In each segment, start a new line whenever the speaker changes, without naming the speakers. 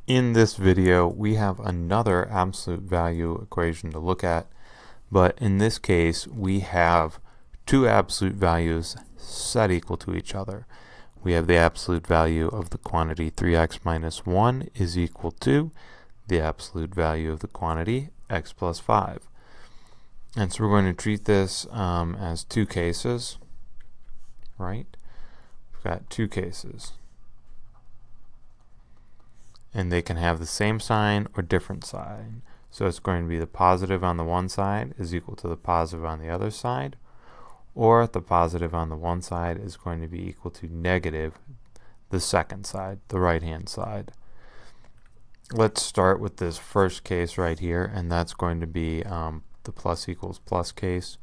In this video, we have another absolute value equation to look at, but in this case, we have two absolute values set equal to each other. We have the absolute value of the quantity 3x minus 1 is equal to the absolute value of the quantity x plus 5. And so we're going to treat this as two cases, right? We've got two cases. And they can have the same sign or different sign. So it's going to be the positive on the one side is equal to the positive on the other side, or the positive on the one side is going to be equal to negative the second side, the right hand side. Let's start with this first case right here, and that's going to be the plus equals plus case.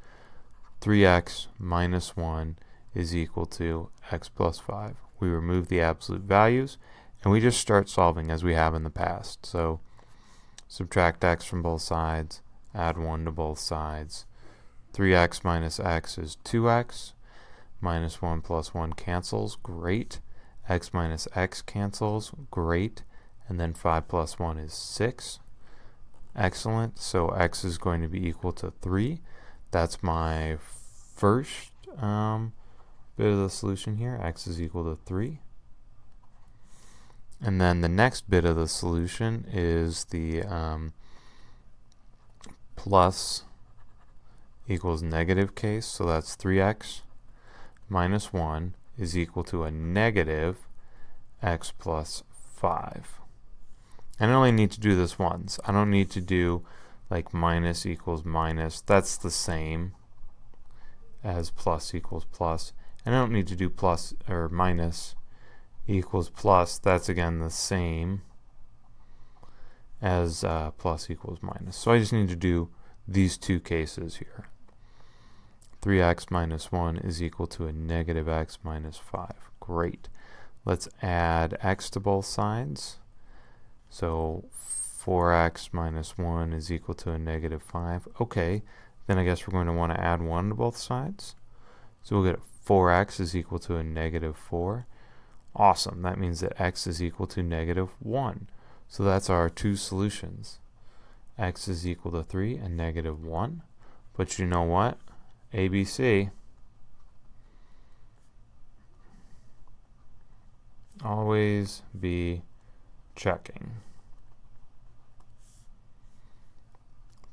3x minus 1 is equal to x plus 5. We remove the absolute values and we just start solving as we have in the past. So subtract x from both sides, add 1 to both sides. 3x minus x is 2x, minus 1 plus 1 cancels, great. X minus x cancels, great. And then 5 plus 1 is 6. Excellent. So x is going to be equal to 3. That's my first bit of the solution here. X is equal to 3. And then the next bit of the solution is the plus equals negative case. So that's 3x minus 1 is equal to a negative x plus 5. And I only need to do this once. I don't need to do like minus equals minus. That's the same as plus equals plus. And I don't need to do plus or minus equals plus. That's again the same as plus equals minus. So I just need to do these two cases here. 3x minus 1 is equal to a negative x minus 5. Great. Let's add x to both sides. So 4x minus 1 is equal to a negative 5. Okay, then I guess we're going to want to add 1 to both sides. So we'll get 4x is equal to a negative 4. Awesome, that means that x is equal to negative 1. So that's our two solutions. X is equal to 3 and negative 1. But you know what? ABC. Always be checking.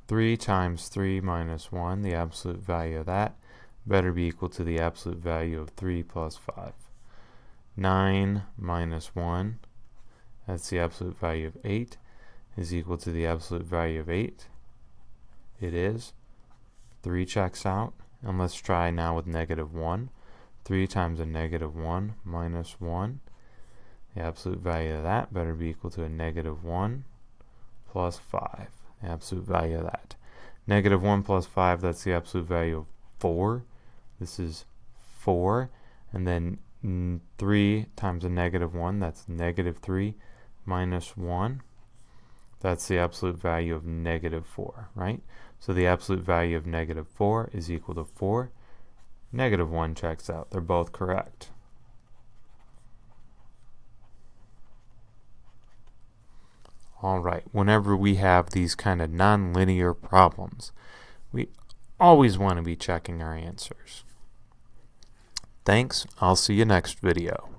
3 times 3 minus 1, the absolute value of that, better be equal to the absolute value of 3 plus 5. 9 minus 1, that's the absolute value of 8, is equal to the absolute value of 8. It is. 3 checks out. And let's try now with negative 1. 3 times a negative 1 minus 1. The absolute value of that better be equal to a negative 1 plus 5. The absolute value of that. Negative 1 plus 5, that's the absolute value of 4. This is 4. And then 3 times a negative 1, that's negative 3 minus 1. That's the absolute value of negative 4, right? So the absolute value of negative 4 is equal to 4. Negative 1 checks out. They're both correct. All right, whenever we have these kind of nonlinear problems, we always want to be checking our answers. Thanks. I'll see you next video.